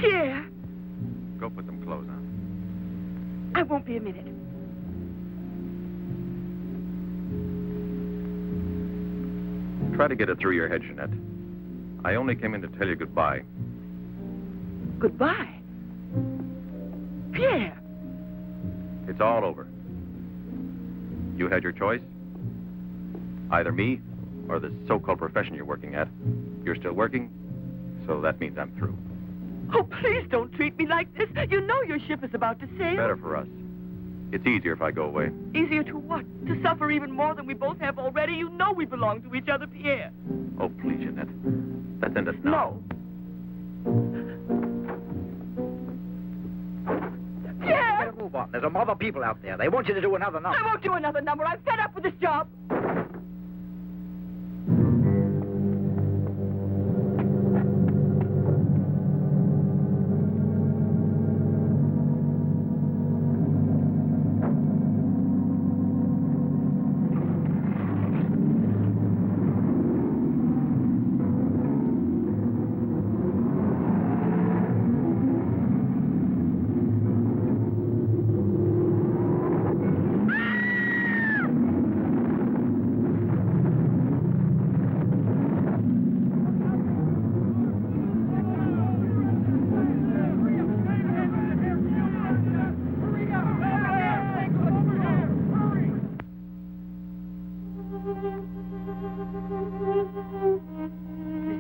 Pierre. Go put some clothes on. I won't be a minute. Try to get it through your head, Jeanette. I only came in to tell you goodbye. Goodbye? Pierre! It's all over. You had your choice. Either me or this so-called profession you're working at. You're still working, so that means I'm through. Oh, please don't treat me like this. You know your ship is about to sail. Better for us. It's easier if I go away. Easier to what? To suffer even more than we both have already? You know we belong to each other, Pierre. Oh, please, Jeanette. Let's end it now. No. Pierre! Better move on. There's a mob of people out there. They want you to do another number. I won't do another number. I'm fed up with this job.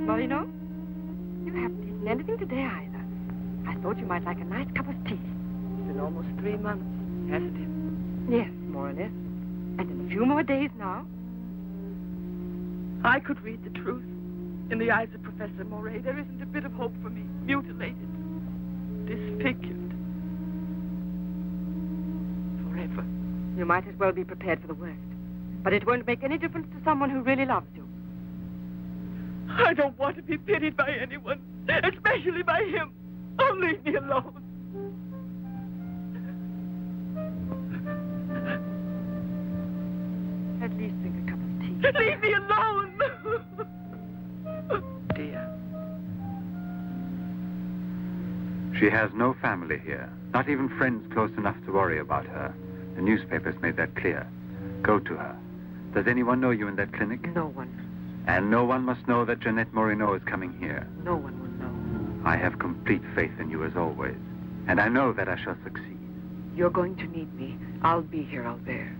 Moreneau, you haven't eaten anything today either. I thought you might like a nice cup of tea. It's been almost 3 months, hasn't it? Yes, more or less. And in a few more days now. I could read the truth. In the eyes of Professor Moret, there isn't a bit of hope for me. Mutilated. Disfigured. Forever. You might as well be prepared for the worst. But it won't make any difference to someone who really loves you. I don't want to be pitied by anyone, especially by him. Oh, leave me alone. At least drink a cup of tea. Leave me alone! Dear. She has no family here, not even friends close enough to worry about her. The newspapers made that clear. Go to her. Does anyone know you in that clinic? No one. And no one must know that Jeanette Moreneau is coming here. No one will know. I have complete faith in you as always. And I know that I shall succeed. You're going to need me. I'll be here, Albert.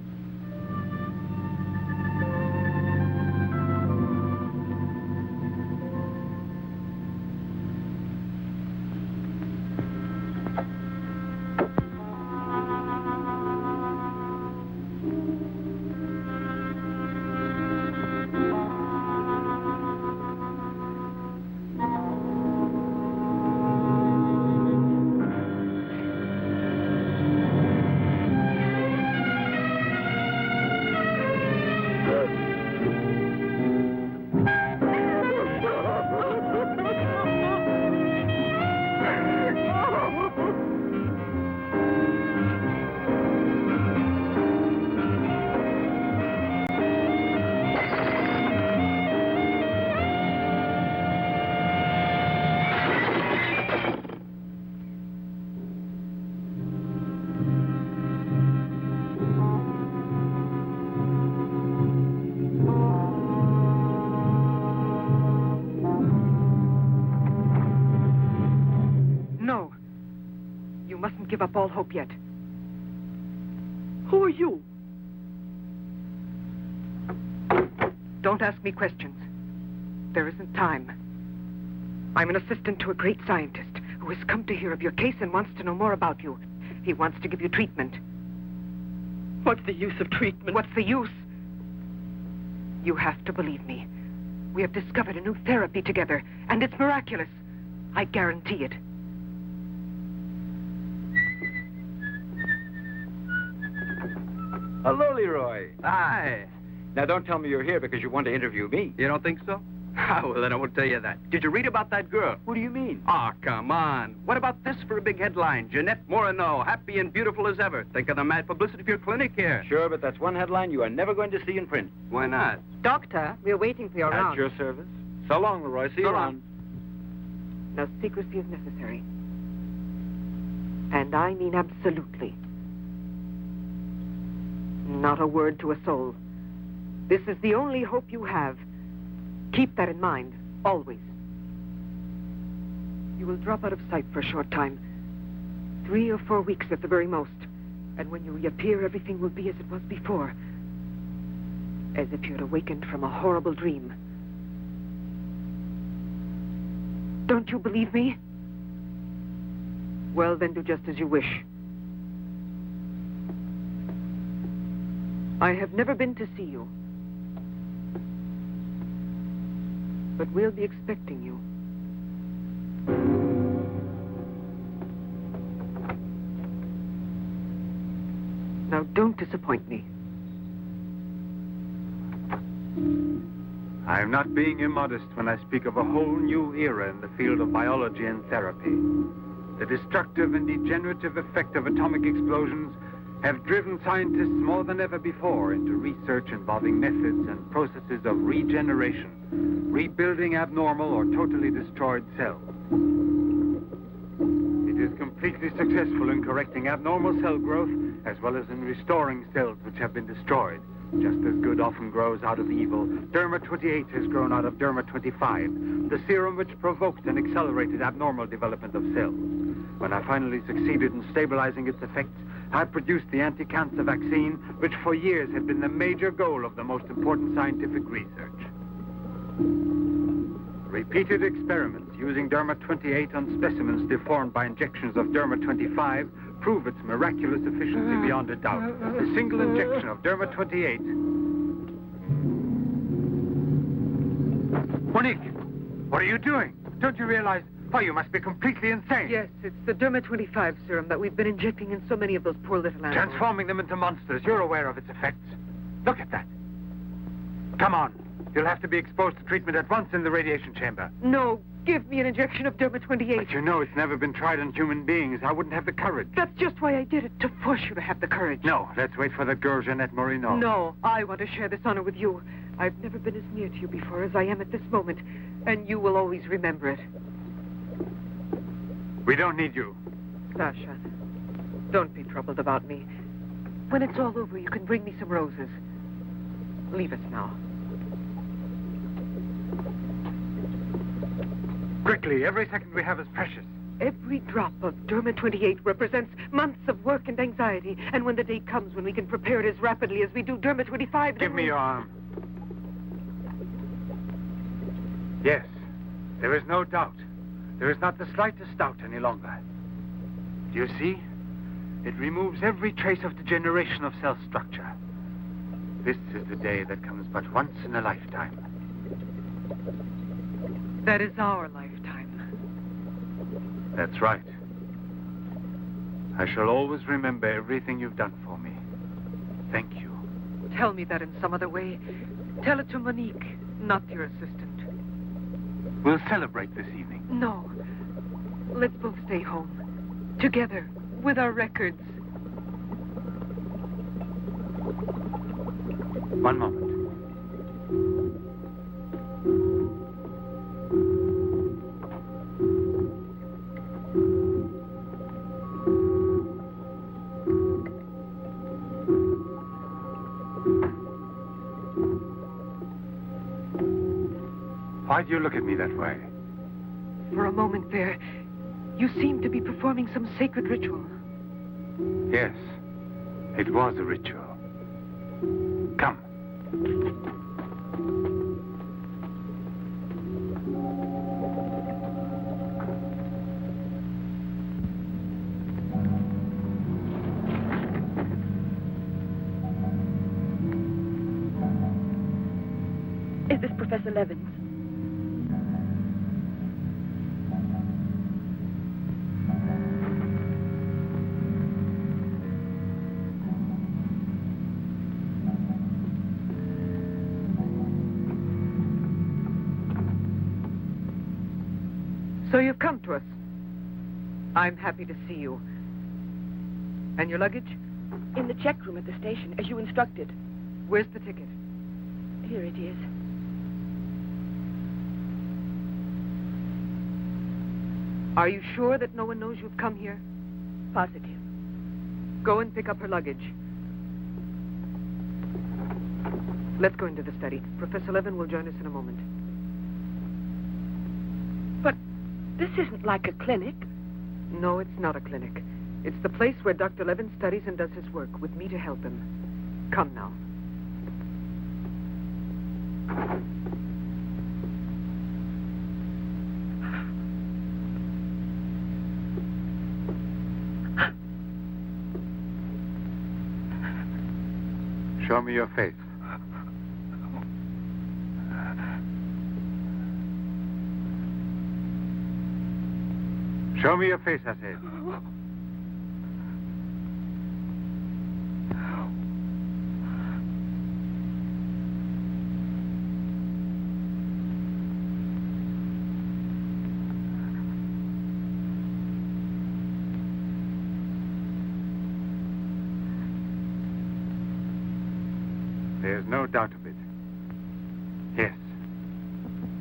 Give up all hope yet. Who are you? Don't ask me questions. There isn't time. I'm an assistant to a great scientist who has come to hear of your case and wants to know more about you. He wants to give you treatment. What's the use of treatment? What's the use? You have to believe me. We have discovered a new therapy together, and it's miraculous. I guarantee it. Hello, Leroy. Hi. Now, don't tell me you're here because you want to interview me. You don't think so? Well, then I won't tell you that. Did you read about that girl? Who do you mean? Oh, come on. What about this for a big headline? Jeanette Moreneau, happy and beautiful as ever. Think of the mad publicity for your clinic here. Sure, but that's one headline you are never going to see in print. Why not? Doctor, we're waiting for your round. At your service. So long, Leroy. See you around. No secrecy is necessary. And I mean absolutely. Not a word to a soul. This is the only hope you have. Keep that in mind, always. You will drop out of sight for a short time. 3 or 4 weeks at the very most. And when you reappear, everything will be as it was before. As if you had awakened from a horrible dream. Don't you believe me? Well, then do just as you wish. I have never been to see you. But we'll be expecting you. Now, don't disappoint me. I am not being immodest when I speak of a whole new era in the field of biology and therapy. The destructive and degenerative effect of atomic explosions have driven scientists more than ever before into research involving methods and processes of regeneration, rebuilding abnormal or totally destroyed cells. It is completely successful in correcting abnormal cell growth as well as in restoring cells which have been destroyed. Just as good often grows out of evil, Derma 28 has grown out of Derma 25, the serum which provoked and accelerated abnormal development of cells. When I finally succeeded in stabilizing its effects, I produced the anti-cancer vaccine, which for years had been the major goal of the most important scientific research. Repeated experiments using Derma 28 on specimens deformed by injections of Derma 25 prove its miraculous efficiency beyond a doubt. A single injection of Derma 28... Monique, what are you doing? Don't you realize... Oh, you must be completely insane. Yes, it's the Derma 25 serum that we've been injecting in so many of those poor little animals. Transforming them into monsters. You're aware of its effects. Look at that. Come on. You'll have to be exposed to treatment at once in the radiation chamber. No, give me an injection of Derma 28. But you know it's never been tried on human beings. I wouldn't have the courage. That's just why I did it, to force you to have the courage. No, let's wait for the girl, Jeanette Moreneau. No, I want to share this honor with you. I've never been as near to you before as I am at this moment, and you will always remember it. We don't need you. Sasha, don't be troubled about me. When it's all over, you can bring me some roses. Leave us now. Quickly, every second we have is precious. Every drop of Derma 28 represents months of work and anxiety, and when the day comes when we can prepare it as rapidly as we do Derma 25... Give me your arm. Yes, there is no doubt. There is not the slightest doubt any longer. Do you see? It removes every trace of degeneration of cell structure. This is the day that comes but once in a lifetime. That is our lifetime. That's right. I shall always remember everything you've done for me. Thank you. Tell me that in some other way. Tell it to Monique, not your assistant. We'll celebrate this evening. No. Let's both stay home. Together, with our records. One moment. Why do you look at me that way? For a moment there, you seemed to be performing some sacred ritual. Yes, it was a ritual. Come. Is this Professor Levin? So you've come to us. I'm happy to see you. And your luggage? In the check room at the station, as you instructed. Where's the ticket? Here it is. Are you sure that no one knows you've come here? Positive. Go and pick up her luggage. Let's go into the study. Professor Levin will join us in a moment. But this isn't like a clinic. No, it's not a clinic. It's the place where Dr. Levin studies and does his work, with me to help him. Come now. Show me your face. Show me your face, I said. There's no doubt of it. Yes.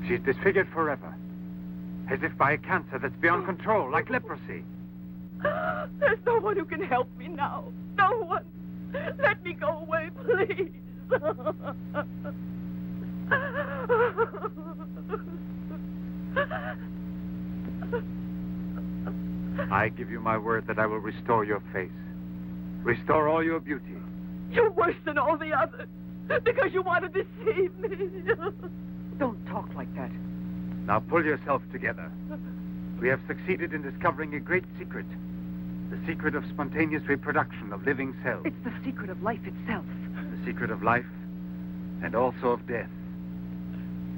She's disfigured forever. As if by a cancer that's beyond control, like leprosy. There's no one who can help me now. No one. Let me go away, please. I give you my word that I will restore your face. Restore all your beauty. You're worse than all the others. Because you want to deceive me. Don't talk like that. Now pull yourself together. We have succeeded in discovering a great secret. The secret of spontaneous reproduction of living cells. It's the secret of life itself. The secret of life and also of death.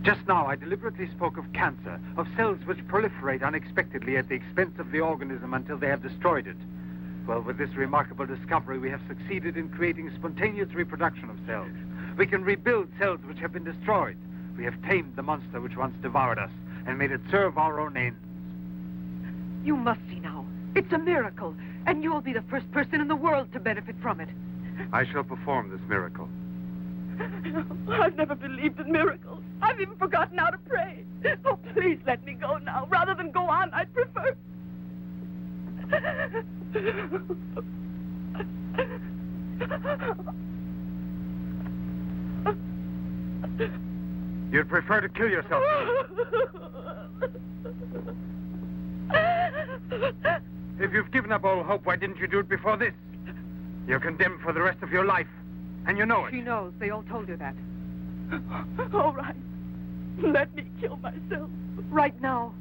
Just now I deliberately spoke of cancer, of cells which proliferate unexpectedly at the expense of the organism until they have destroyed it. Well, with this remarkable discovery, we have succeeded in creating spontaneous reproduction of cells. We can rebuild cells which have been destroyed. We have tamed the monster which once devoured us and made it serve our own ends. You must see now. It's a miracle, and you'll be the first person in the world to benefit from it. I shall perform this miracle. I've never believed in miracles. I've even forgotten how to pray. Oh, please let me go now. Rather than go on, I'd prefer... You'd prefer to kill yourself. If you've given up all hope, why didn't you do it before this? You're condemned for the rest of your life, and you know it. She knows. They all told her that. All right. Let me kill myself. Right now.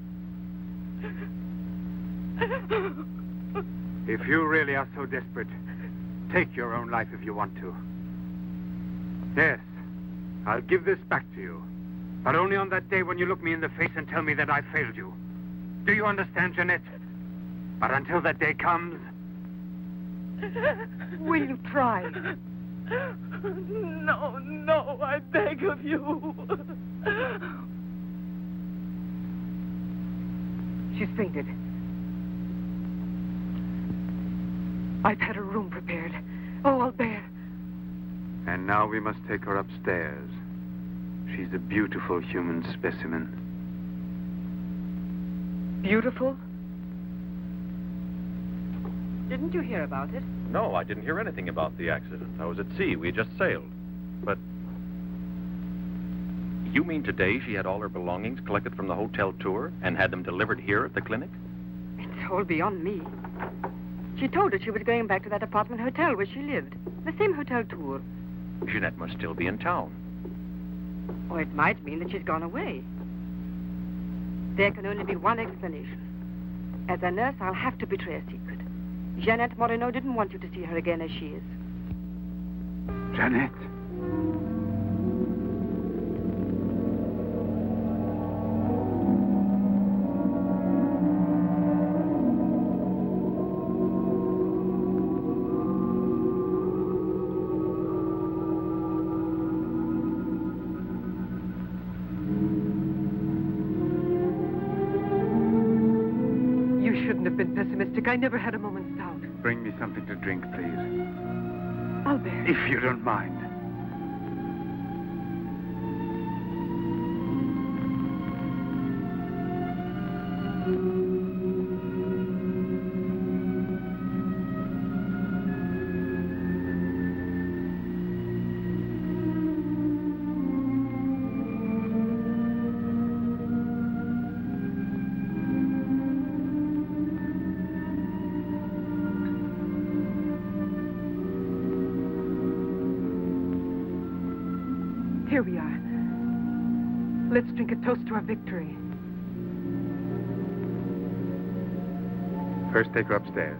If you really are so desperate, take your own life if you want to. Yes, I'll give this back to you. But only on that day when you look me in the face and tell me that I failed you. Do you understand, Jeanette? But until that day comes... Will you try? No, no, I beg of you. She's fainted. I've had her room prepared. Oh, Albert. And now we must take her upstairs. She's a beautiful human specimen. Beautiful? Didn't you hear about it? No, I didn't hear anything about the accident. I was at sea. We had just sailed. But you mean today she had all her belongings collected from the hotel tour and had them delivered here at the clinic? It's all beyond me. She told us she was going back to that apartment hotel where she lived. The same hotel tour. Jeanette must still be in town. Or it might mean that she's gone away. There can only be one explanation. As a nurse, I'll have to betray a secret. Jeanette Moreneau didn't want you to see her again as she is. Jeanette. I never had a moment's doubt. Bring me something to drink, please. Albert. If you don't mind. Here we are. Let's drink a toast to our victory. First, take her upstairs.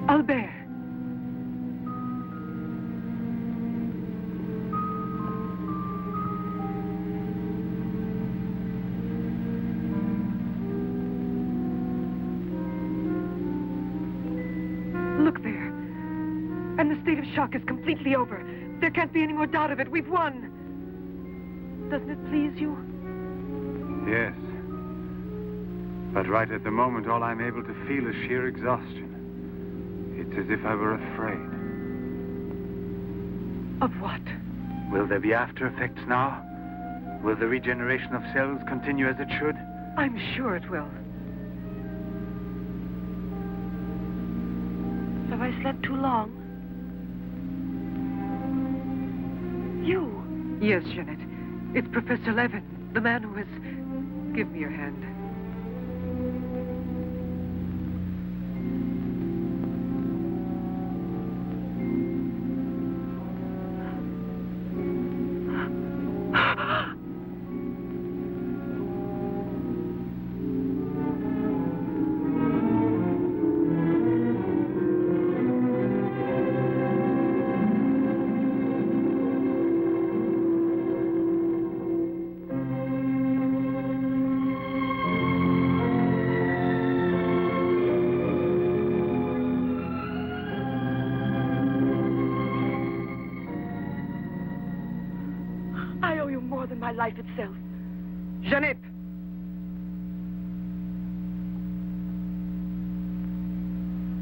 Albert. Look there. And the state of shock is completely over. There can't be any more doubt of it. We've won. Doesn't it please you? Yes. But right at the moment, all I'm able to feel is sheer exhaustion. It's as if I were afraid. Of what? Will there be after effects now? Will the regeneration of cells continue as it should? I'm sure it will. Have I slept too long? You? Yes, Jeanette. It's Professor Levin, the man who has... Give me your hand. My life itself. Jeanette!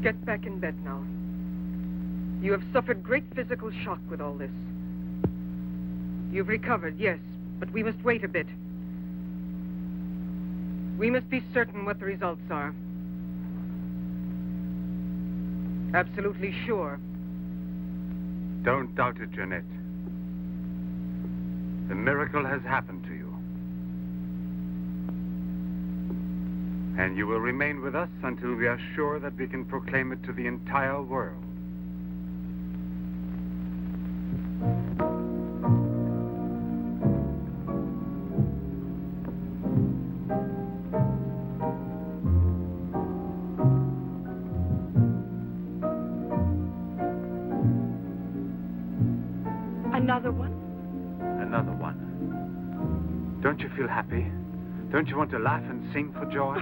Get back in bed now. You have suffered great physical shock with all this. You've recovered, yes, but we must wait a bit. We must be certain what the results are. Absolutely sure. Don't doubt it, Jeanette. The miracle has happened to you. And you will remain with us until we are sure that we can proclaim it to the entire world. Another one? Another one. Don't you feel happy? Don't you want to laugh and sing for joy?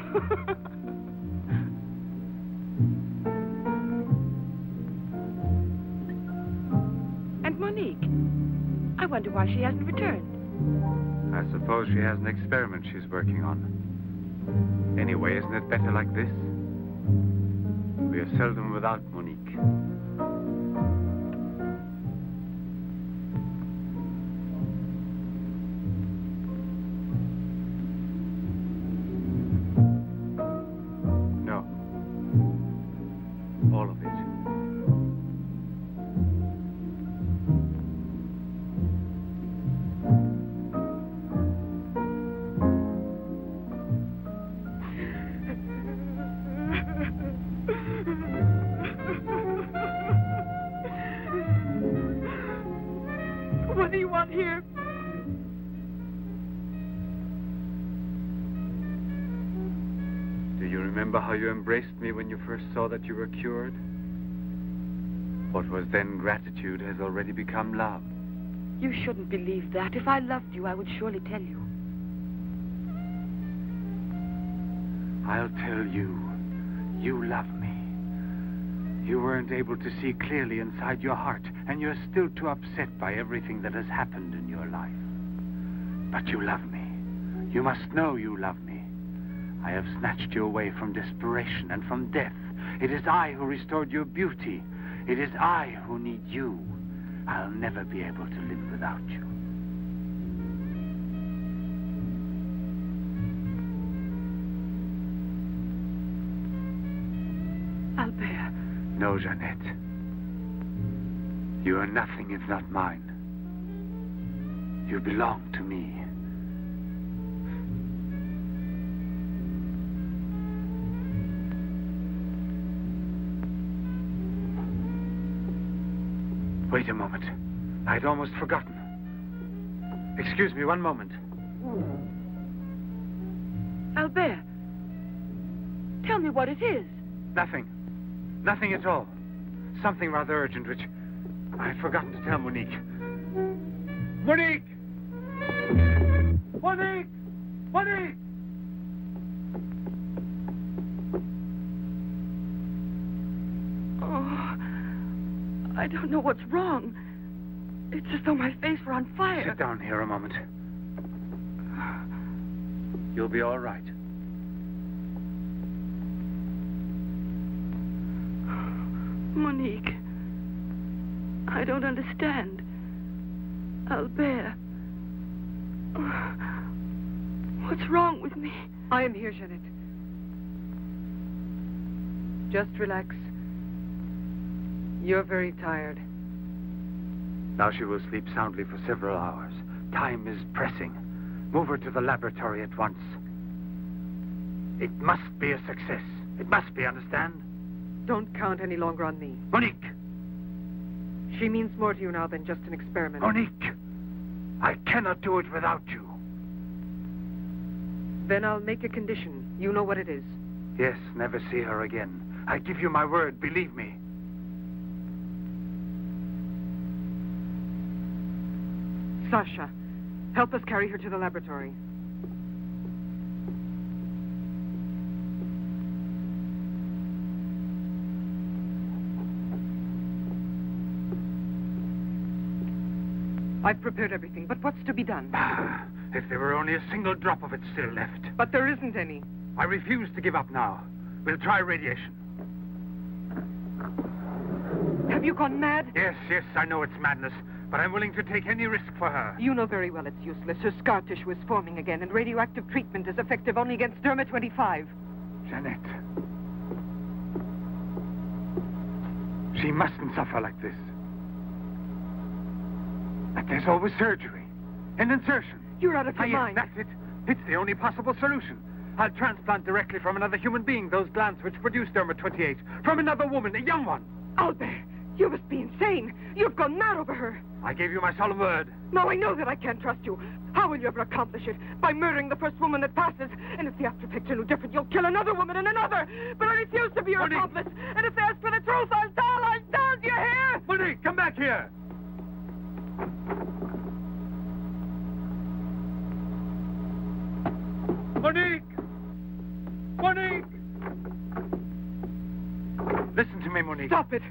And Monique? I wonder why she hasn't returned. I suppose she has an experiment she's working on. Anyway, isn't it better like this? We are seldom without Monique. What do you want here? Do you remember how you embraced me when you first saw that you were cured? What was then gratitude has already become love. You shouldn't believe that. If I loved you, I would surely tell you. I'll tell you. You love me. You weren't able to see clearly inside your heart, and you're still too upset by everything that has happened in your life. But you love me. You must know you love me. I have snatched you away from desperation and from death. It is I who restored your beauty. It is I who need you. I'll never be able to live without you. Albert. No, Jeanette. You are nothing if not mine. You belong to me. Wait a moment. I'd almost forgotten. Excuse me, one moment. Albert, tell me what it is. Nothing. Nothing at all. Something rather urgent, which I had forgotten to tell Monique. Monique! Monique! Monique! Oh, I don't know what's wrong. It's as though my face were on fire. Sit down here a moment. You'll be all right. Monique, I don't understand. Albert, what's wrong with me? I am here, Jeanette. Just relax. You're very tired. Now she will sleep soundly for several hours. Time is pressing. Move her to the laboratory at once. It must be a success. It must be, understand? Don't count any longer on me. Monique! She means more to you now than just an experiment. Monique! I cannot do it without you. Then I'll make a condition. You know what it is. Yes, never see her again. I give you my word, believe me. Sasha, help us carry her to the laboratory. I've prepared everything, but what's to be done? If there were only a single drop of it still left. But there isn't any. I refuse to give up now. We'll try radiation. Have you gone mad? Yes, I know it's madness, but I'm willing to take any risk for her. You know very well it's useless. Her scar tissue is forming again, and radioactive treatment is effective only against derma-25. Jeanette. She mustn't suffer like this. But there's always surgery. An insertion. You're out of your Yes, mind. that's it. It's the only possible solution. I'll transplant directly from another human being those glands which produce derma-28. From another woman, a young one. Albert, you must be insane. You've gone mad over her. I gave you my solemn word. Now I know that I can't trust you. How will you ever accomplish it? By murdering the first woman that passes. And if the after effects are no different, you'll kill another woman and another. But I refuse to be your Monique! accomplice. And if they ask for the truth, I'll tell. Do you hear? Monique, come back here. Monique! Monique! Listen to me, Monique. Stop it.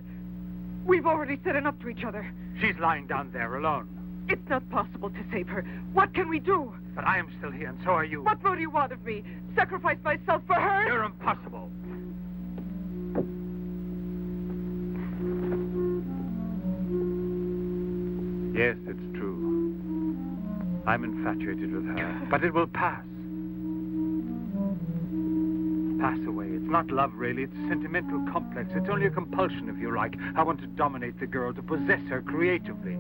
We've already said enough to each other. She's lying down there alone. It's not possible to save her. What can we do? But I am still here, and so are you. What more do you want of me? Sacrifice myself for her? You're impossible. Yes, it's true. I'm infatuated with her, but it will pass. Pass away. It's not love, really. It's a sentimental complex. It's only a compulsion, if you like. I want to dominate the girl, to possess her creatively.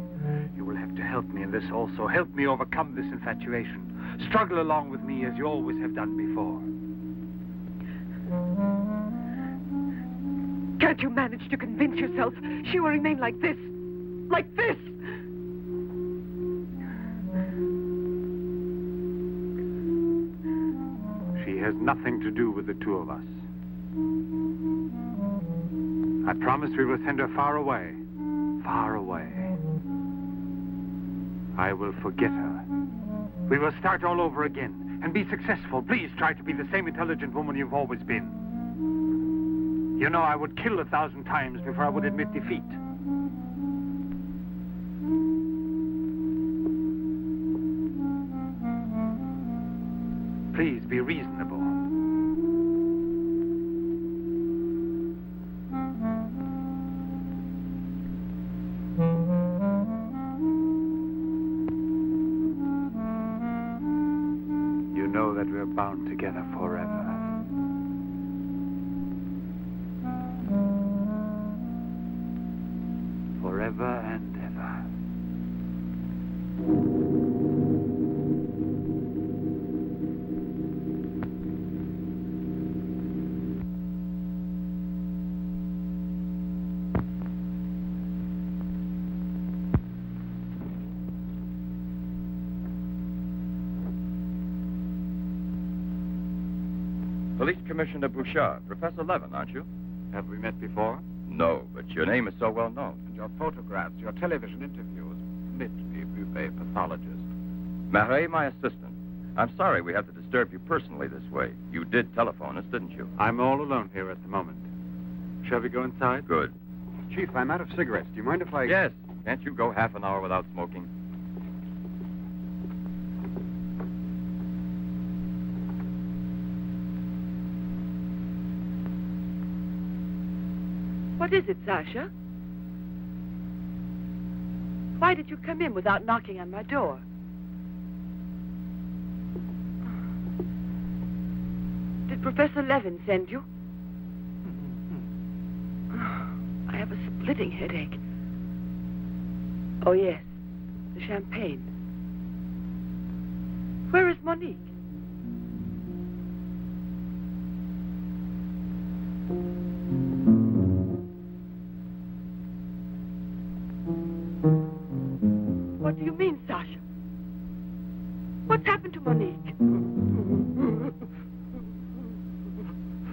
You will have to help me in this also. Help me overcome this infatuation. Struggle along with me as you always have done before. Can't you manage to convince yourself she will remain like this? Like this? She has nothing to do with the two of us. I promise we will send her far away. Far away. I will forget her. We will start all over again and be successful. Please try to be the same intelligent woman you've always been. You know, I would kill 1,000 times before I would admit defeat. Please be reasonable. You know that we're bound together forever. Forever and ever. Police Commissioner Bouchard. Professor Levin, aren't you? Have we met before? No, but your name is so well known. And your photographs, your television interviews permit me to be a pathologist. Marais, my assistant. I'm sorry we have to disturb you personally this way. You did telephone us, didn't you? I'm all alone here at the moment. Shall we go inside? Good. Chief, I'm out of cigarettes. Do you mind if I... Yes. Can't you go half an hour without smoking? What is it, Sasha? Why did you come in without knocking on my door? Did Professor Levin send you? I have a splitting headache. Oh, yes. The champagne. Where is Monique? What do you mean, Sasha? What's happened to Monique?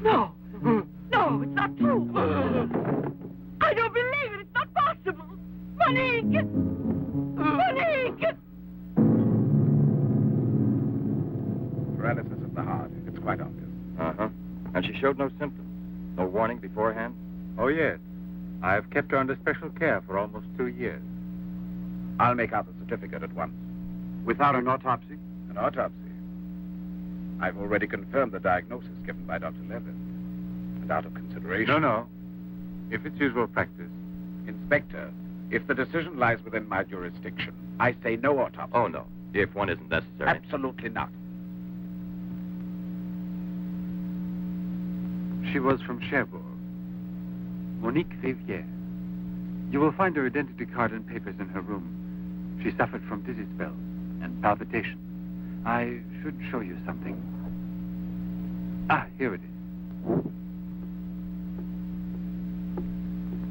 No. No, it's not true. I don't believe it. It's not possible. Monique! Monique! Paralysis of the heart. It's quite obvious. Uh-huh. And she showed no symptoms? No warning beforehand? Oh, yes. I have kept her under special care for almost 2 years. I'll make out the certificate at once. Without an autopsy? An autopsy. I've already confirmed the diagnosis given by Dr. Levin. And out of consideration... No. If it's usual practice. Inspector, if the decision lies within my jurisdiction, I say no autopsy. Oh, no. If one isn't necessary. Absolutely not. She was from Cherbourg. Monique Riviere. You will find her identity card and papers in her room. She suffered from dizzy spells and palpitation. I should show you something. Ah, here it is.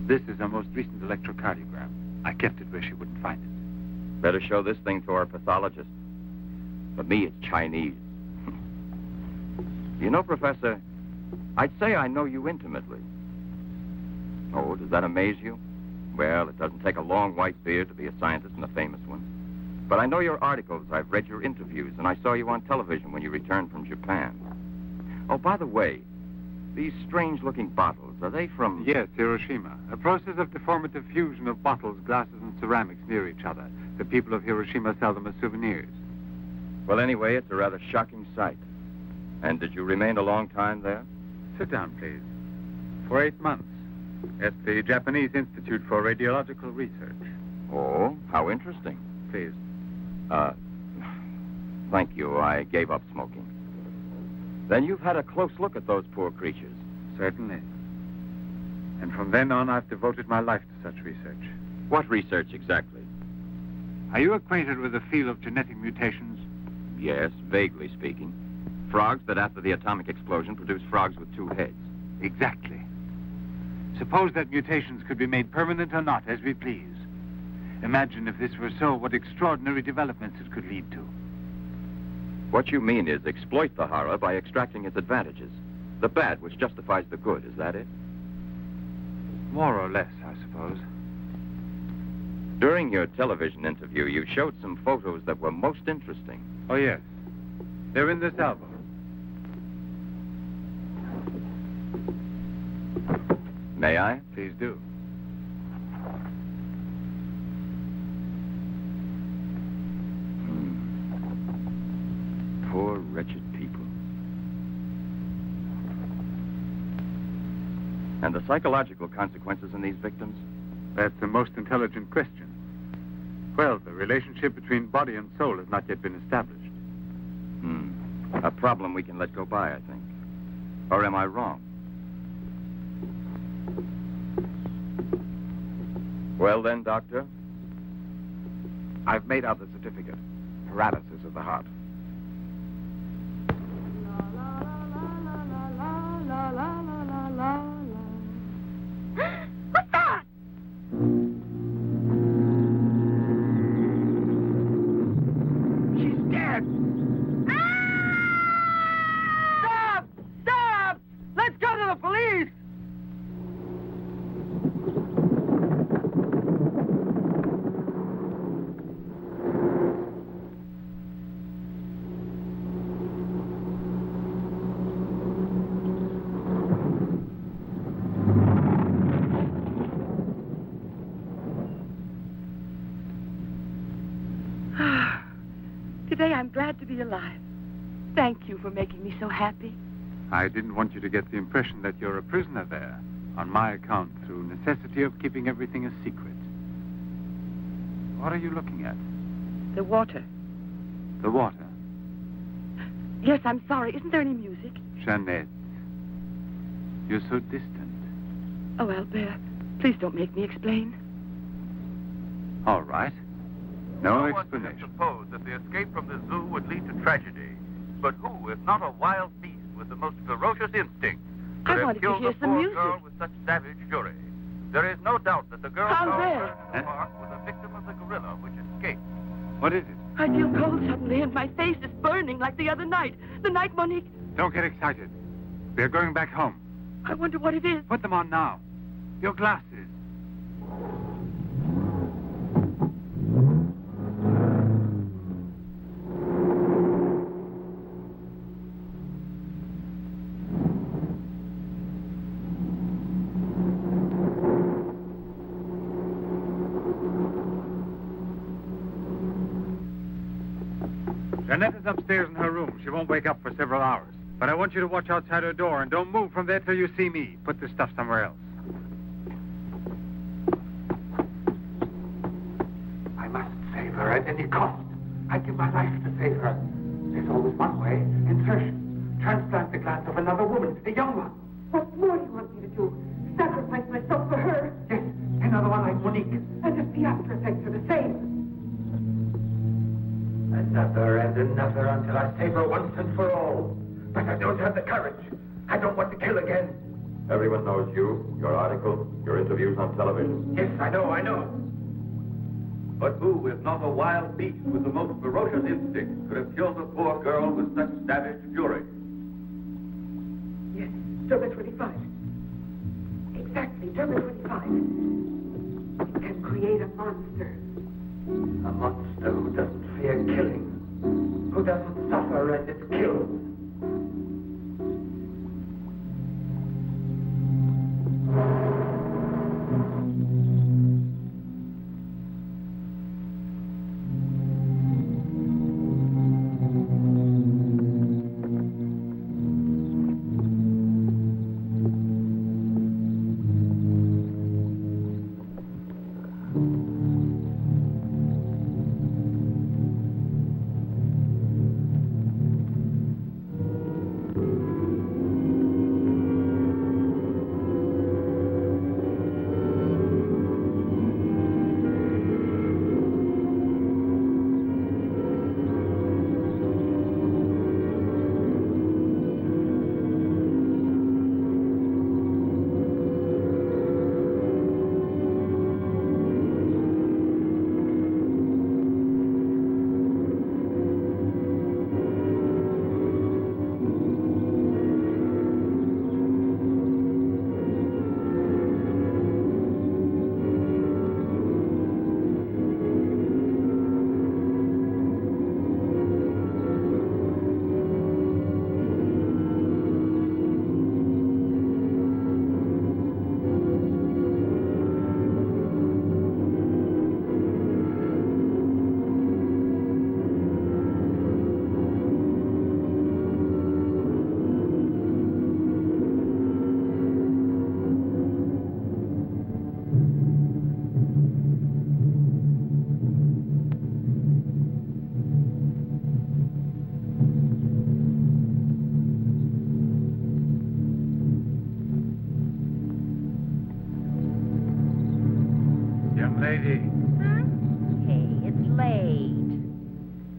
This is her most recent electrocardiogram. I kept it where she wouldn't find it. Better show this thing to our pathologist. For me, it's Chinese. You know, Professor, I'd say I know you intimately. Oh, does that amaze you? Well, it doesn't take a long white beard to be a scientist and a famous one. But I know your articles, I've read your interviews, and I saw you on television when you returned from Japan. Oh, by the way, these strange-looking bottles, are they from... Yes, Hiroshima. A process of deformative fusion of bottles, glasses, and ceramics near each other. The people of Hiroshima sell them as souvenirs. Well, anyway, it's a rather shocking sight. And did you remain a long time there? Sit down, please. For 8 months. At the Japanese Institute for Radiological Research. Oh, how interesting. Please. Thank you. I gave up smoking. Then you've had a close look at those poor creatures. Certainly. And from then on, I've devoted my life to such research. What research exactly? Are you acquainted with the field of genetic mutations? Yes, vaguely speaking. Frogs that after the atomic explosion produce frogs with 2 heads. Exactly. Suppose that mutations could be made permanent or not, as we please. Imagine if this were so, what extraordinary developments it could lead to. What you mean is exploit the horror by extracting its advantages. The bad which justifies the good, is that it? More or less, I suppose. During your television interview, you showed some photos that were most interesting. Oh, yes. They're in this album. May I? Please do. Poor, wretched people. And the psychological consequences in these victims? That's the most intelligent question. Well, the relationship between body and soul has not yet been established. A problem we can let go by, I think. Or am I wrong? Well then, Doctor? I've made out the certificate. Paralysis of the heart. What's that? She's dead! Stop! Stop! glad to be alive. Thank you for making me so happy. I didn't want you to get the impression that you're a prisoner there, on my account, through necessity of keeping everything a secret. What are you looking at? The water. The water. Yes, I'm sorry. Isn't there any music? Jeanette, you're so distant. Oh, Albert, please don't make me explain. All right. No one explanation. could suppose that the escape from the zoo would lead to tragedy. But who, if not a wild beast with the most ferocious instincts, could I have wanted to killed hear a some poor music. girl with such savage fury? There is no doubt that the girl Albert! found in the park was a victim of the gorilla which escaped. What is it? I feel cold suddenly, and my face is burning like the other night. The night Monique... Don't get excited. We're going back home. I wonder what it is. Put them on now. Your glasses. Jeanette is upstairs in her room. She won't wake up for several hours. But I want you to watch outside her door and don't move from there till you see me. Put the stuff somewhere else. I must save her at any cost. I'd give my life to save her. There's always one way. Insertion. Transplant the glands of another woman, a young one. What more do you want me to do? Sacrifice myself for her? Yes, another one like Monique. And if the after effects are the same. Another and another until I save her once and for all. But I don't have the courage. I don't want to kill again. Everyone knows you, your article, your interviews on television. Yes, I know. But who, if not a wild beast with the most ferocious instincts, could have killed a poor girl with such savage fury? Yes, Derma 25. Exactly, Derma 25. It can create a monster. A monster who doesn't fear killing. Who doesn't suffer as it's killed.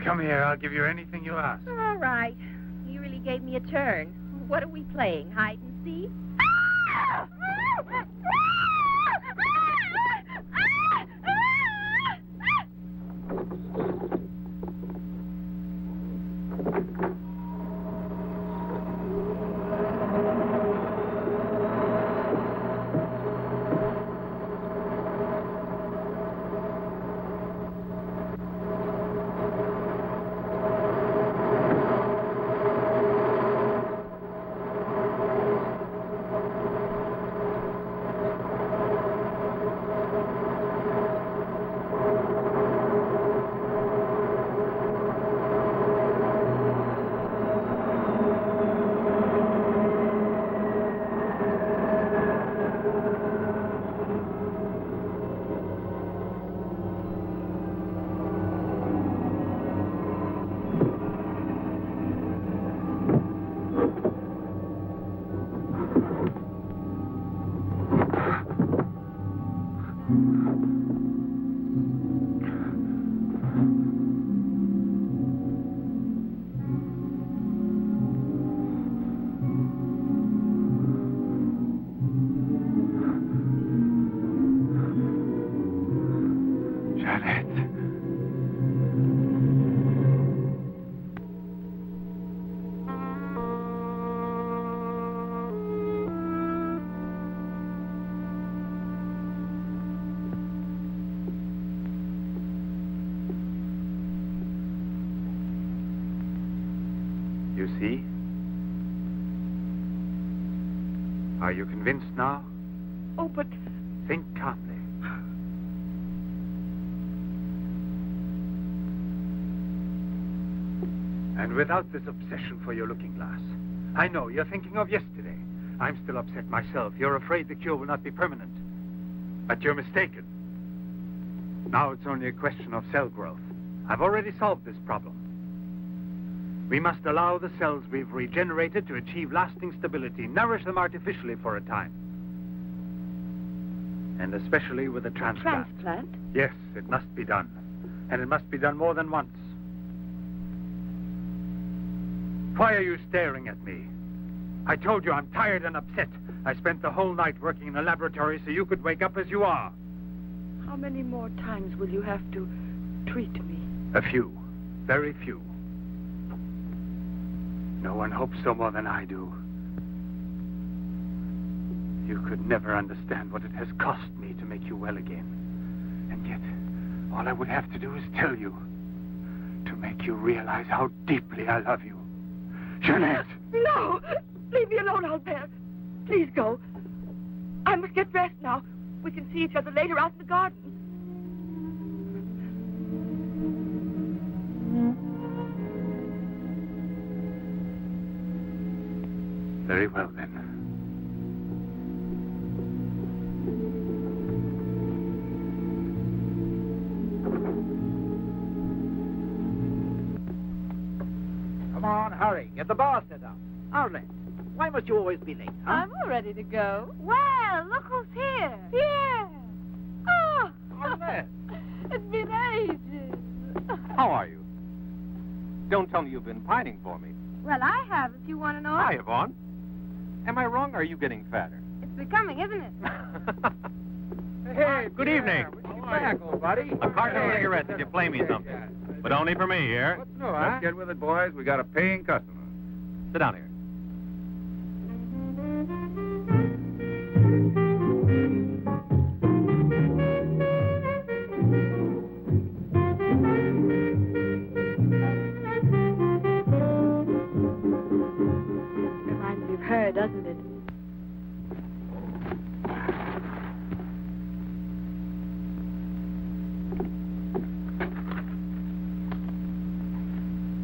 Come here, I'll give you anything you ask. All right. You really gave me a turn. What are we playing, hide and seek? You see? Are you convinced now? Oh, but... Think calmly. And without this obsession for your looking glass. I know, you're thinking of yesterday. I'm still upset myself. You're afraid the cure will not be permanent. But you're mistaken. Now it's only a question of cell growth. I've already solved this problem. We must allow the cells we've regenerated to achieve lasting stability, nourish them artificially for a time. And especially with a transplant. Transplant? Yes, it must be done. And it must be done more than once. Why are you staring at me? I told you I'm tired and upset. I spent the whole night working in a laboratory so you could wake up as you are. How many more times will you have to treat me? A few. Very few. No one hopes so more than I do. You could never understand what it has cost me to make you well again. And yet, all I would have to do is tell you. To make you realize how deeply I love you. Jeanette! No! Leave me alone, Albert. Please go. I must get dressed now. We can see each other later out in the garden. Very well, then. Come on, hurry. Get the bar set up. Arlen, why must you always be late, huh? I'm all ready to go. Well, look who's here. Pierre. Oh. Mornet. It's been ages. How are you? Don't tell me you've been pining for me. Well, I have, if you want to know. Hi, Yvonne. Am I wrong, or are you getting fatter? It's becoming, isn't it? Hey, good evening. Welcome back, old buddy. A carton of cigarettes if you play me something. But only for me here. What's new, huh? Let's get with it, boys. We got a paying customer. Sit down here. Reminds me of her, doesn't it?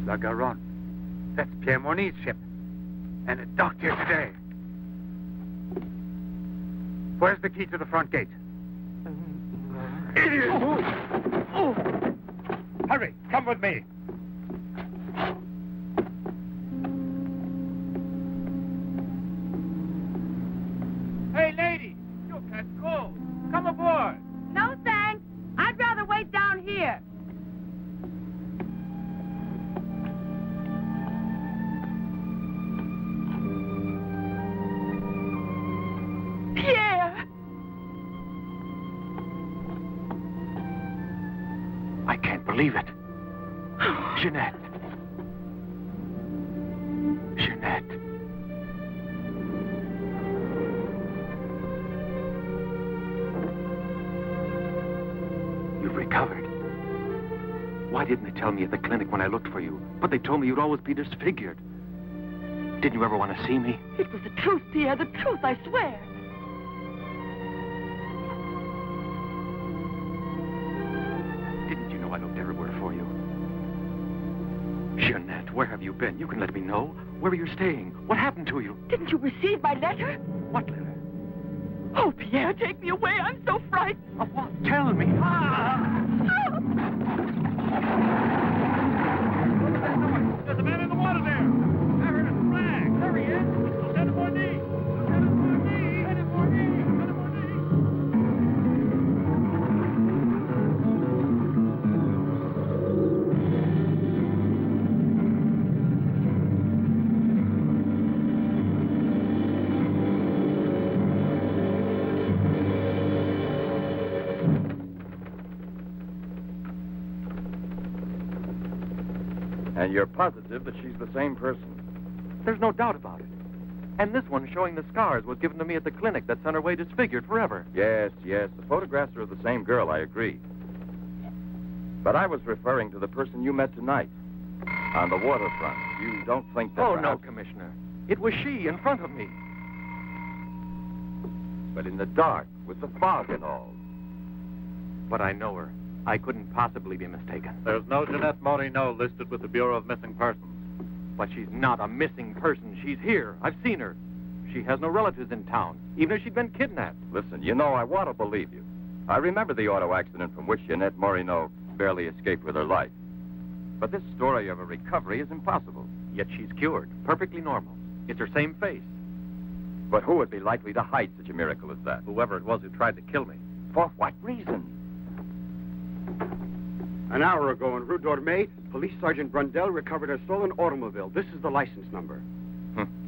La Garonne. That's Pierre Monique's ship. And it docked here today. Where's the key to the front gate? Idiot! Oh. Hurry, come with me. Hey, lady, you catch cold. Come aboard. No, thanks. I'd rather wait down here. Pierre! I can't believe it. Jeanette. Jeanette. You've recovered. Why didn't they tell me at the clinic when I looked for you? But they told me you'd always be disfigured. Didn't you ever want to see me? It was the truth, Pierre, the truth, I swear. Didn't you know I looked everywhere for you? Jeanette, where have you been? You can let me know. Where are you staying? What happened to you? Didn't you receive my letter? What letter? Oh, Pierre, take me away. I'm so frightened. Of what? Tell me. There's a man in the water there. I heard a flag. There he is. Lieutenant Monique. Lieutenant Monique. Lieutenant Monique. Lieutenant And you're positive that she's the same person? There's no doubt about it. And this one showing the scars was given to me at the clinic that sent her away disfigured forever. Yes, yes. The photographs are of the same girl, I agree. But I was referring to the person you met tonight on the waterfront. You don't think that Oh, no, perhaps... Commissioner. It was she in front of me. But in the dark, with the fog and all. But I know her. I couldn't possibly be mistaken. There's no Jeanette Moreneau listed with the Bureau of Missing Persons. But she's not a missing person. She's here. I've seen her. She has no relatives in town, even if she'd been kidnapped. Listen, you know, I want to believe you. I remember the auto accident from which Jeanette Moreneau barely escaped with her life. But this story of a recovery is impossible. Yet she's cured, perfectly normal. It's her same face. But who would be likely to hide such a miracle as that? Whoever it was who tried to kill me. For what reason? An hour ago in Rue Dormay, Police Sergeant Brundell recovered a stolen automobile. This is the license number.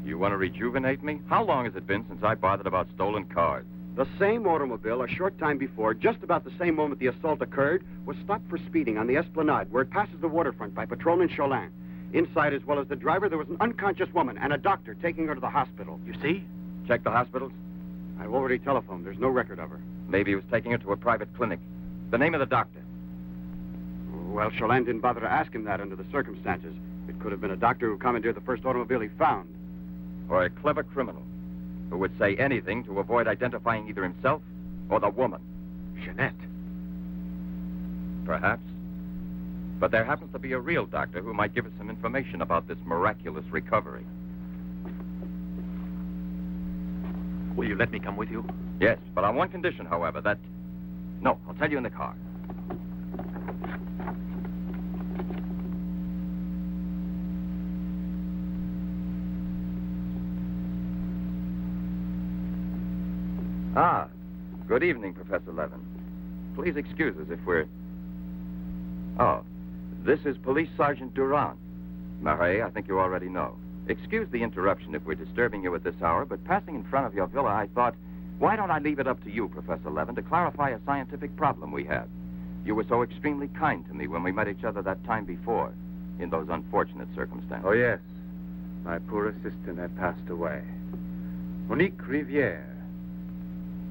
You want to rejuvenate me? How long has it been since I bothered about stolen cars? The same automobile, a short time before, just about the same moment the assault occurred, was stopped for speeding on the Esplanade, where it passes the waterfront by patrolman Cholin. Inside, as well as the driver, there was an unconscious woman and a doctor taking her to the hospital. You see? Check the hospitals? I've already telephoned. There's no record of her. Maybe he was taking her to a private clinic. The name of the doctor? Well, Cholin didn't bother to ask him that under the circumstances. It could have been a doctor who commandeered the first automobile he found. Or a clever criminal who would say anything to avoid identifying either himself or the woman. Jeanette. Perhaps. But there happens to be a real doctor who might give us some information about this miraculous recovery. Will you let me come with you? Yes, but on one condition, however, that... No, I'll tell you in the car. Ah, good evening, Professor Levin. Please excuse us if we're... Oh, this is Police Sergeant Durand. Marais, I think you already know. Excuse the interruption if we're disturbing you at this hour, but passing in front of your villa, I thought, why don't I leave it up to you, Professor Levin, to clarify a scientific problem we have? You were so extremely kind to me when we met each other that time before, in those unfortunate circumstances. Oh, yes. My poor assistant had passed away. Monique Riviere.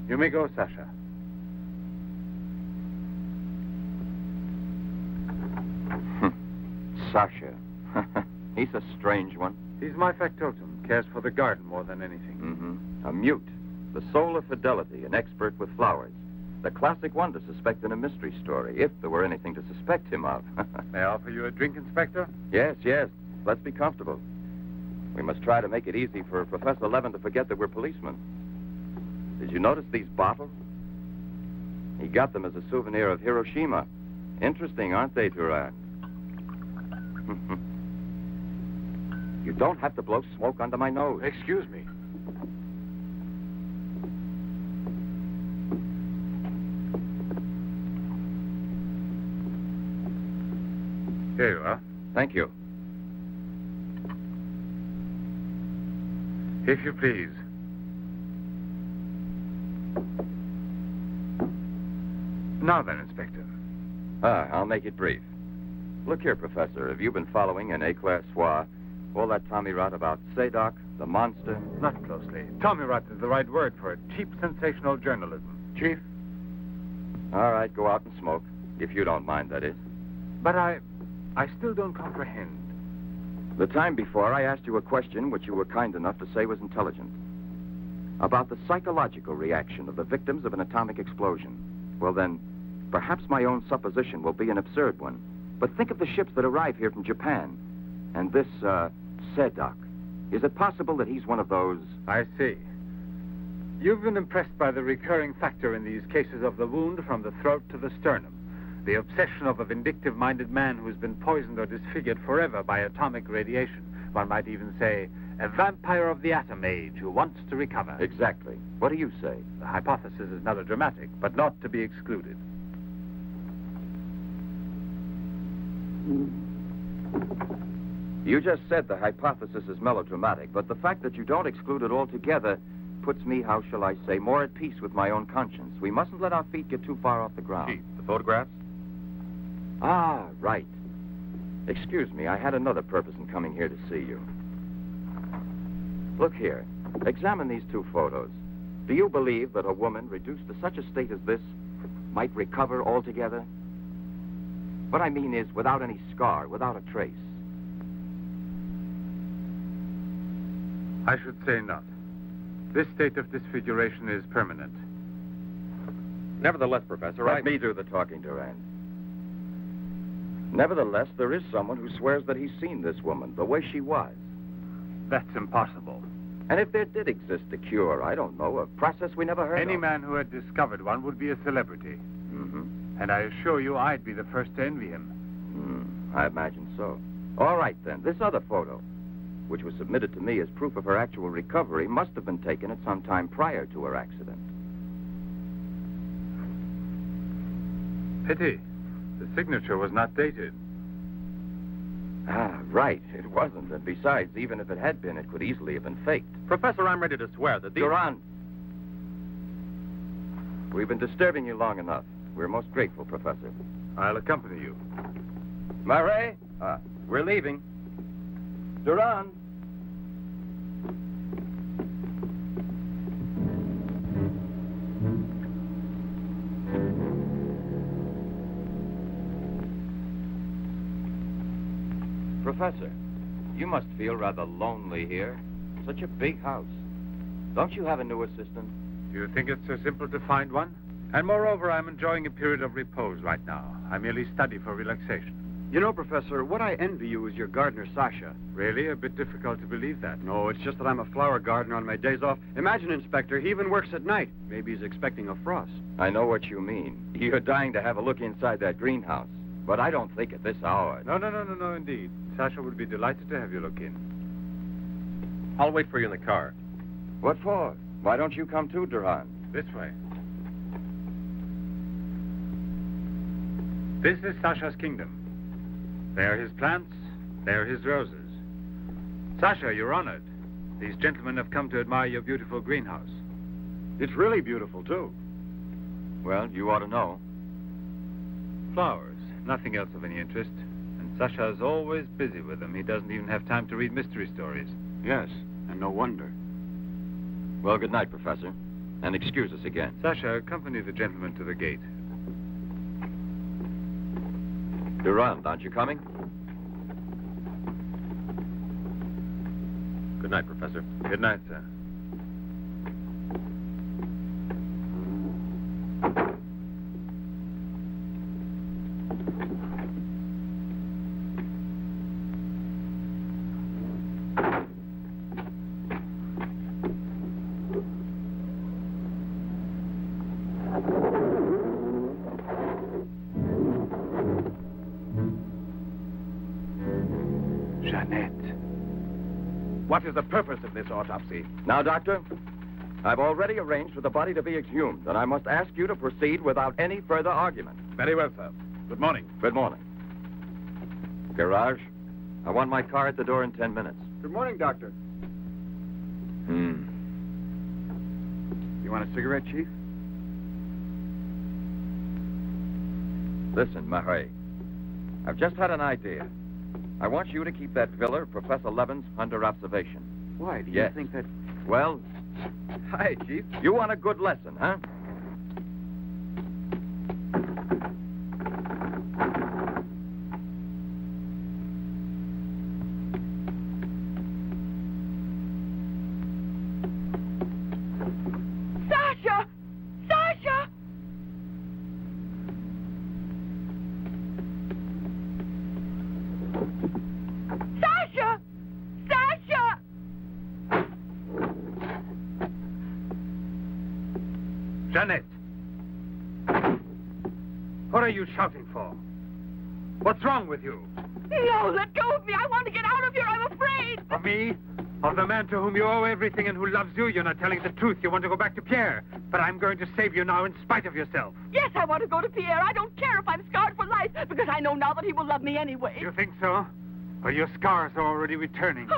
You may go, Sasha. Sasha. He's a strange one. He's my factotum. Cares for the garden more than anything. Mm-hmm. A mute. The soul of fidelity. An expert with flowers. The classic one to suspect in a mystery story, if there were anything to suspect him of. May I offer you a drink, Inspector? Yes, yes. Let's be comfortable. We must try to make it easy for Professor Levin to forget that we're policemen. Did you notice these bottles? He got them as a souvenir of Hiroshima. Interesting, aren't they, Durand? You don't have to blow smoke under my nose. Excuse me. Here you are. Thank you. If you please. Now then, Inspector. I'll make it brief. Look here, Professor. Have you been following in éclairsoir all that tommy-rot about Seddok, the monster? Not closely. Tommy-rot is the right word for it. Cheap, sensational journalism. Chief? All right, go out and smoke. If you don't mind, that is. But I still don't comprehend. The time before, I asked you a question which you were kind enough to say was intelligent. About the psychological reaction of the victims of an atomic explosion. Well, then, perhaps my own supposition will be an absurd one. But think of the ships that arrive here from Japan. And this, Seddok. Is it possible that he's one of those... I see. You've been impressed by the recurring factor in these cases of the wound from the throat to the sternum. The obsession of a vindictive-minded man who's been poisoned or disfigured forever by atomic radiation. One might even say, a vampire of the atom age who wants to recover. Exactly. What do you say? The hypothesis is melodramatic, but not to be excluded. You just said the hypothesis is melodramatic, but the fact that you don't exclude it altogether puts me, how shall I say, more at peace with my own conscience. We mustn't let our feet get too far off the ground. Chief, the photographs? Ah, right. Excuse me, I had another purpose in coming here to see you. Look here. Examine these two photos. Do you believe that a woman reduced to such a state as this might recover altogether? What I mean is without any scar, without a trace. I should say not. This state of disfiguration is permanent. Nevertheless, Professor, Let me do the talking, Durand. Nevertheless, there is someone who swears that he's seen this woman the way she was. That's impossible. And if there did exist a cure, I don't know, a process we never heard of. Any man who had discovered one would be a celebrity. And I assure you I'd be the first to envy him. I imagine so. All right, then. This other photo, which was submitted to me as proof of her actual recovery, must have been taken at some time prior to her accident. Pity. The signature was not dated. Ah, right. It wasn't. And besides, even if it had been, it could easily have been faked. Professor, I'm ready to swear that these... Durand! We've been disturbing you long enough. We're most grateful, Professor. I'll accompany you. Marais? We're leaving. Durand! Professor, you must feel rather lonely here. Such a big house. Don't you have a new assistant? Do you think it's so simple to find one? And moreover, I'm enjoying a period of repose right now. I merely study for relaxation. You know, Professor, what I envy you is your gardener, Sasha. Really? A bit difficult to believe that. No, it's just that I'm a flower gardener on my days off. Imagine, Inspector, he even works at night. Maybe he's expecting a frost. I know what you mean. You're dying to have a look inside that greenhouse. But I don't think at this hour. No, indeed. Sasha would be delighted to have you look in. I'll wait for you in the car. What for? Why don't you come too, Durand? This way. This is Sasha's kingdom. There are his plants, there are his roses. Sasha, you're honored. These gentlemen have come to admire your beautiful greenhouse. It's really beautiful, too. Well, you ought to know. Flowers, nothing else of any interest. And Sasha's always busy with them. He doesn't even have time to read mystery stories. Yes, and no wonder. Well, good night, Professor. And excuse us again. Sasha, accompany the gentleman to the gate. Durand, aren't you coming? Good night, Professor. Good night, sir. Jeanette. What is the purpose of this autopsy? Now, Doctor, I've already arranged for the body to be exhumed, and I must ask you to proceed without any further argument. Very well, sir. Good morning. Good morning. Garage, I want my car at the door in 10 minutes. Good morning, Doctor. You want a cigarette, Chief? Listen, Marais, I've just had an idea. I want you to keep that villa of Professor Levin's under observation. Why? Do you Yes. think that... Well, Hi, Chief. you want a good lesson, huh? Sasha! Sasha! Sasha! Sasha! Jeanette! What are you shouting for? What's wrong with you? No, let go of me. I want to get out of here. I'm afraid. Of me? Of the man to whom you owe everything and who loves you? You're not telling the truth. You want to go back to Pierre. But I'm going to save you now in spite of yourself. Yes, I want to go to Pierre. I don't care if I'm scarred for life, because I know now that he will love me anyway. You think so? Well, your scars are already returning.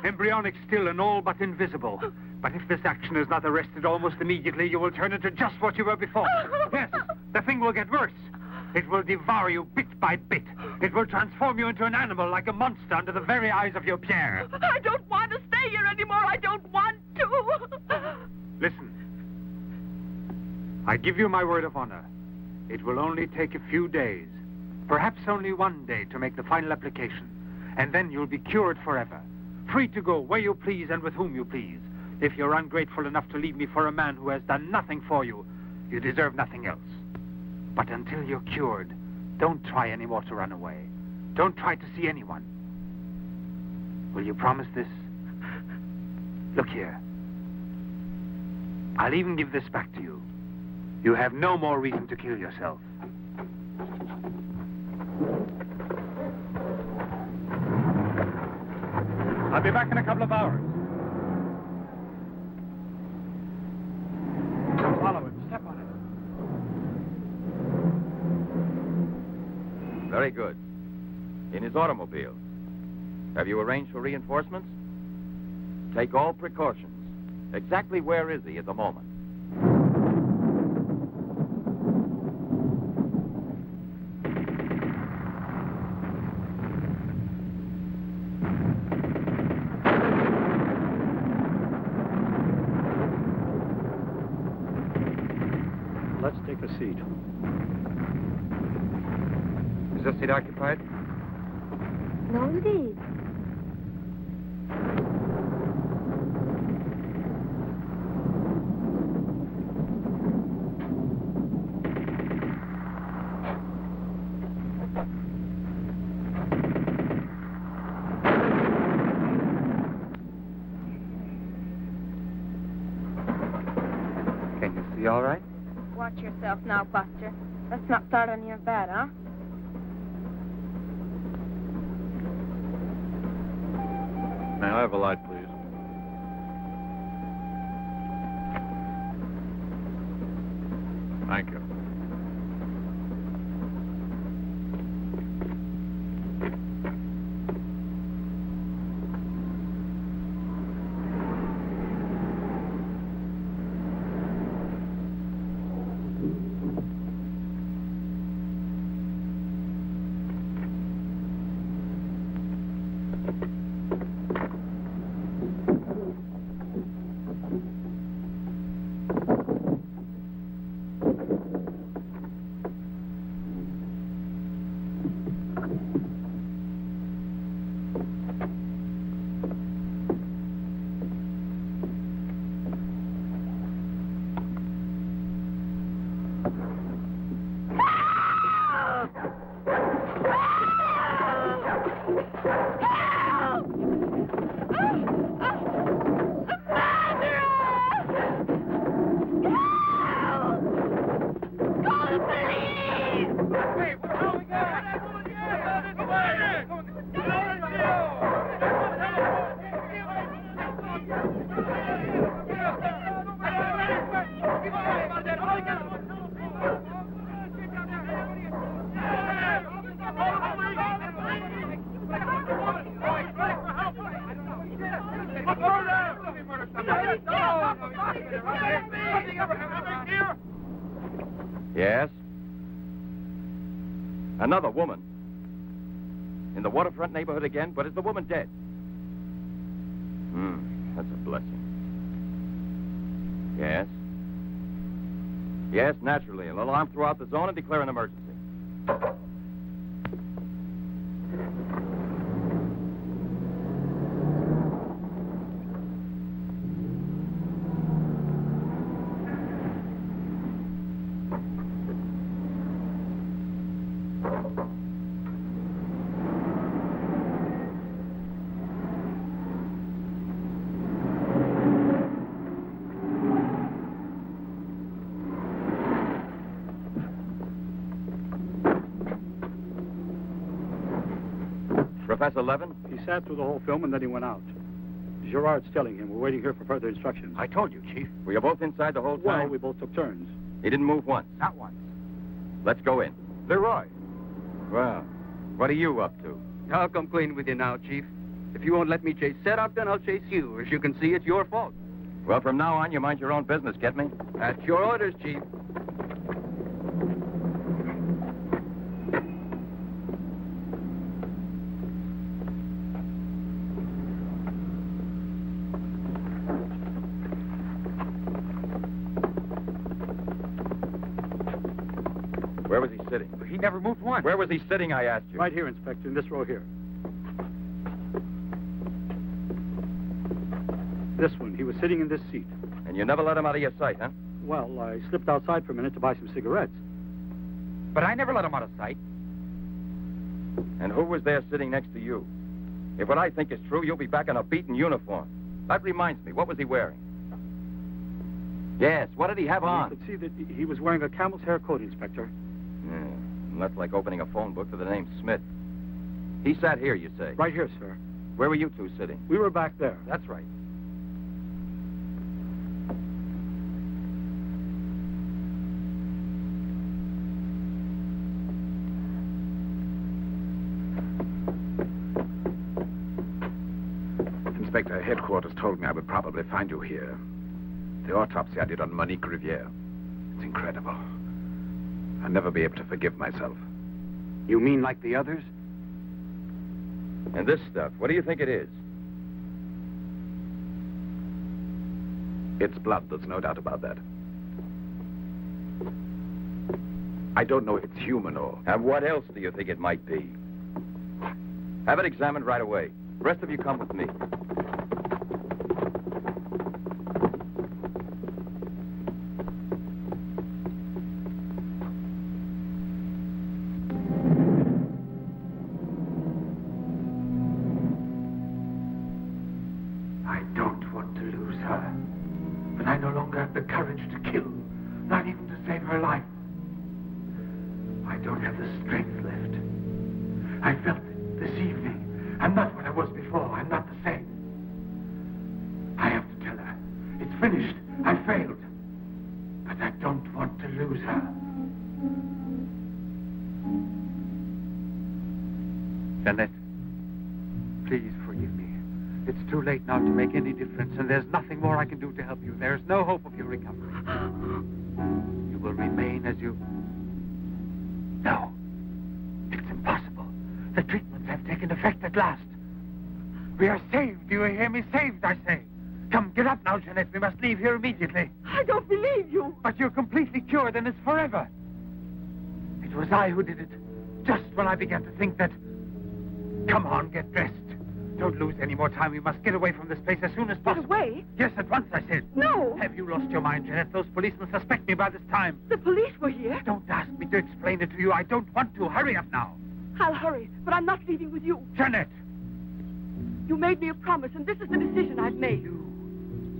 Embryonic still and all but invisible. But if this action is not arrested almost immediately, you will turn into just what you were before. Yes, the thing will get worse. It will devour you bit by bit. It will transform you into an animal, like a monster, under the very eyes of your Pierre. I don't want to stay here anymore. I don't want to. Listen. I give you my word of honor. It will only take a few days, perhaps only one day, to make the final application. And then you'll be cured forever. Free to go where you please and with whom you please. If you're ungrateful enough to leave me for a man who has done nothing for you, you deserve nothing else. But until you're cured, don't try anymore to run away. Don't try to see anyone. Will you promise this? Look here. I'll even give this back to you. You have no more reason to kill yourself. I'll be back in a couple of hours. Follow it. Step on it. Very good. In his automobile. Have you arranged for reinforcements? Take all precautions. Exactly where is he at the moment? Let's take a seat. Is this seat occupied? No, it is. Can you see all right? Watch yourself now, Buster. Let's not start on your bed, huh? May I have a light, please? Thank you. Yes? Another woman. In the waterfront neighborhood again, but is the woman dead? That's a blessing. Yes? Yes, naturally. An alarm throughout the zone and declare an emergency. Professor Levin? He sat through the whole film and then he went out. Gerard's telling him. We're waiting here for further instructions. I told you, Chief. Were you both inside the whole time? Well, we both took turns. He didn't move once. Not once. Let's go in. Leroy. Well, what are you up to? I'll come clean with you now, Chief. If you won't let me chase Seddok, then I'll chase you. As you can see, it's your fault. Well, from now on, you mind your own business, get me? At your orders, Chief. Where was he sitting? He never moved once. Where was he sitting, I asked you? Right here, Inspector, in this row here. This one. He was sitting in this seat. And you never let him out of your sight, huh? Well, I slipped outside for a minute to buy some cigarettes. But I never let him out of sight. And who was there sitting next to you? If what I think is true, you'll be back in a beaten uniform. That reminds me, what was he wearing? Yes, what did he have on? You could see that he was wearing a camel's hair coat, Inspector. Yeah, and that's like opening a phone book to the name Smith. He sat here, you say? Right here, sir. Where were you two sitting? We were back there. That's right. Inspector, headquarters told me I would probably find you here. The autopsy I did on Monique Riviere. It's incredible. I'll never be able to forgive myself. You mean like the others? And this stuff, what do you think it is? It's blood, there's no doubt about that. I don't know if it's human or... And what else do you think it might be? Have it examined right away. The rest of you come with me. I don't want to lose her. But I no longer have the courage to kill, not even to save her life. I don't have the strength left. I felt it this evening. I'm not what I was before. I'm not the same. I have to tell her. It's finished. I failed. But I don't want to lose her. Jeanette, please forgive me. It's too late now to make any difference, and there's nothing more I can do to help you. There's no hope of your recovery. You will remain as you... No. It's impossible. The treatments have taken effect at last. We are saved. Do you hear me? Saved, I say. Come, get up now, Jeanette. We must leave here immediately. I don't believe you. But you're completely cured, and it's forever. It was I who did it. Just when I began to think that... Come on, get dressed. Don't lose any more time. We must get away from this place as soon as possible. Get away? Yes, at once, I said. No. Have you lost your mind, Jeanette? Those policemen suspect me by this time. The police were here. Don't ask me to explain it to you. I don't want to. Hurry up now. I'll hurry, but I'm not leaving with you. Jeanette! You made me a promise, and this is the decision I've made. You,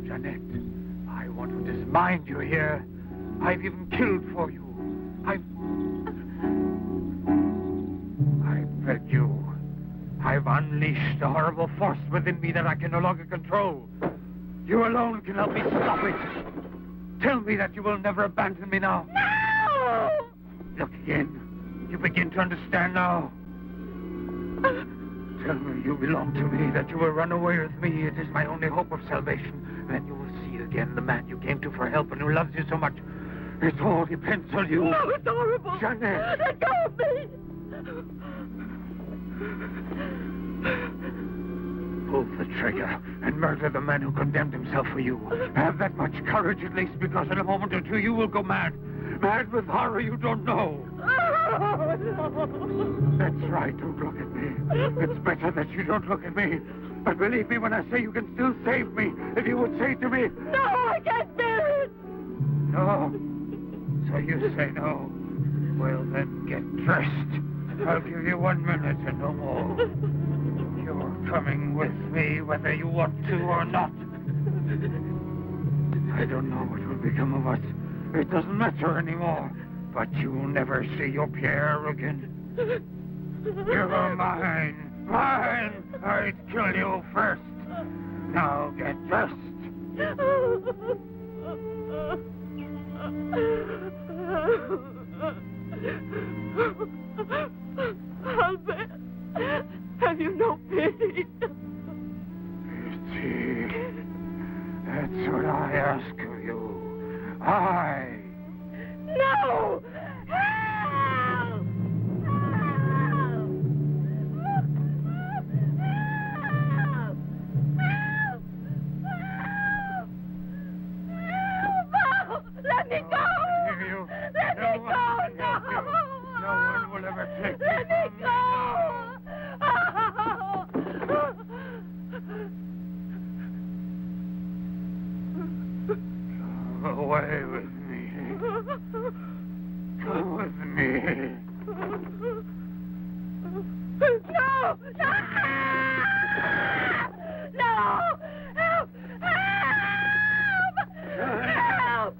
Jeanette, I want what is mine, you hear? I've even killed for you. I beg you. I've unleashed a horrible force within me that I can no longer control. You alone can help me stop it. Tell me that you will never abandon me now. No! Look again. You begin to understand now. Tell me you belong to me, that you will run away with me. It is my only hope of salvation. Then you will see again the man you came to for help and who loves you so much. It all depends on you. No, it's horrible. Jeanette! Let go of me! Pull the trigger and murder the man who condemned himself for you. Have that much courage at least, because in a moment or two you will go mad. Mad with horror you don't know. Oh, no. That's right, don't look at me. It's better that you don't look at me. But believe me when I say you can still save me. If you would say to me... No, I can't bear it. No. So you say no. Well, then get dressed. I'll give you 1 minute and no more. You're coming with me whether you want to or not. I don't know what will become of us. It doesn't matter anymore. But you'll never see your Pierre again. You're mine. Fine. I'd kill you first. Now get dressed. Albert, have you no pity? Pity? That's what I ask of you. I. No! Help! Let me go! Let me go! No one will ever take you. Let me go! Go away with me. Come with me. No! No! No! Help! Help!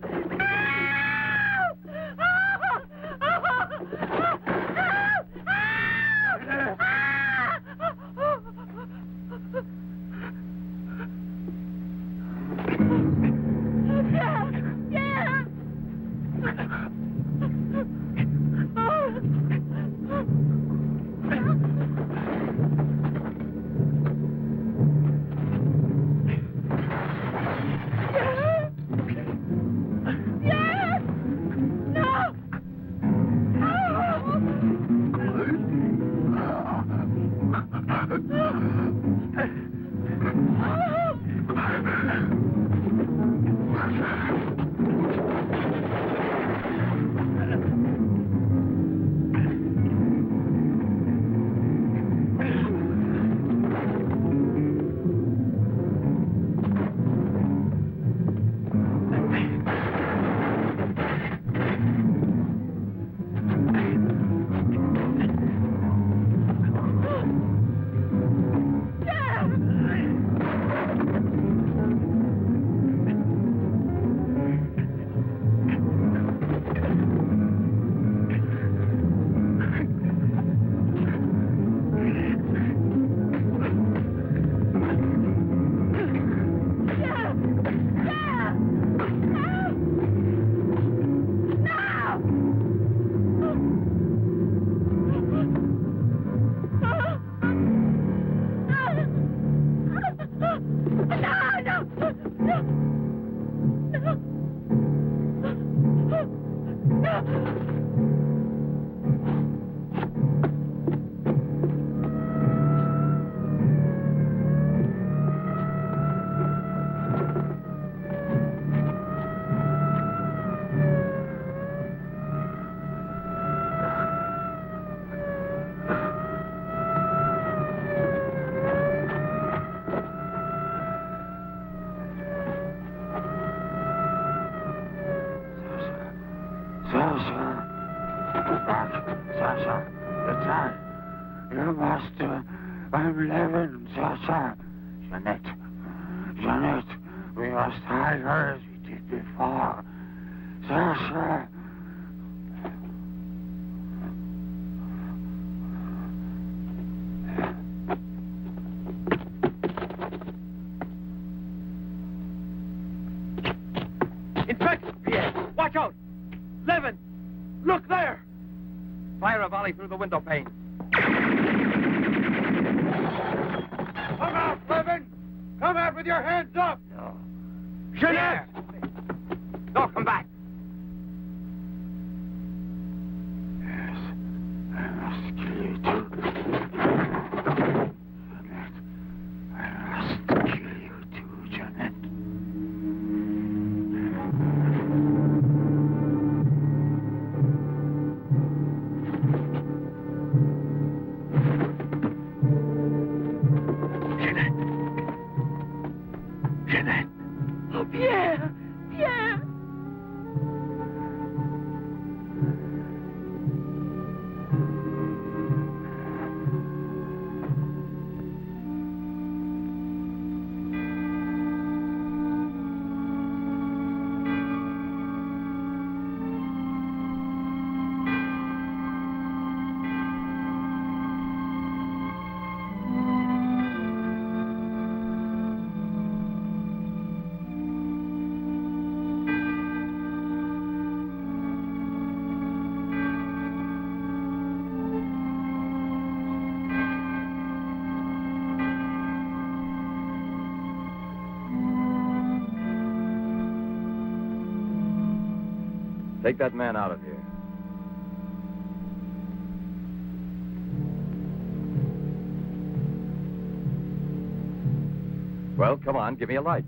Sasha, it's I, your master. I'm Levin, Sasha. Jeanette, we must hide her as we did before. Sasha. Inspector! Pierre, watch out! Levin! Look there! Fire a volley through the window pane. Come out, Levin! Come out with your hands up! No. Jeanette! No, come back. Yes, I must kill you too. Jeanette, I must kill you too, Jeanette. Oh, Pierre! Pierre! Take that man out of here. Well, come on, give me a light.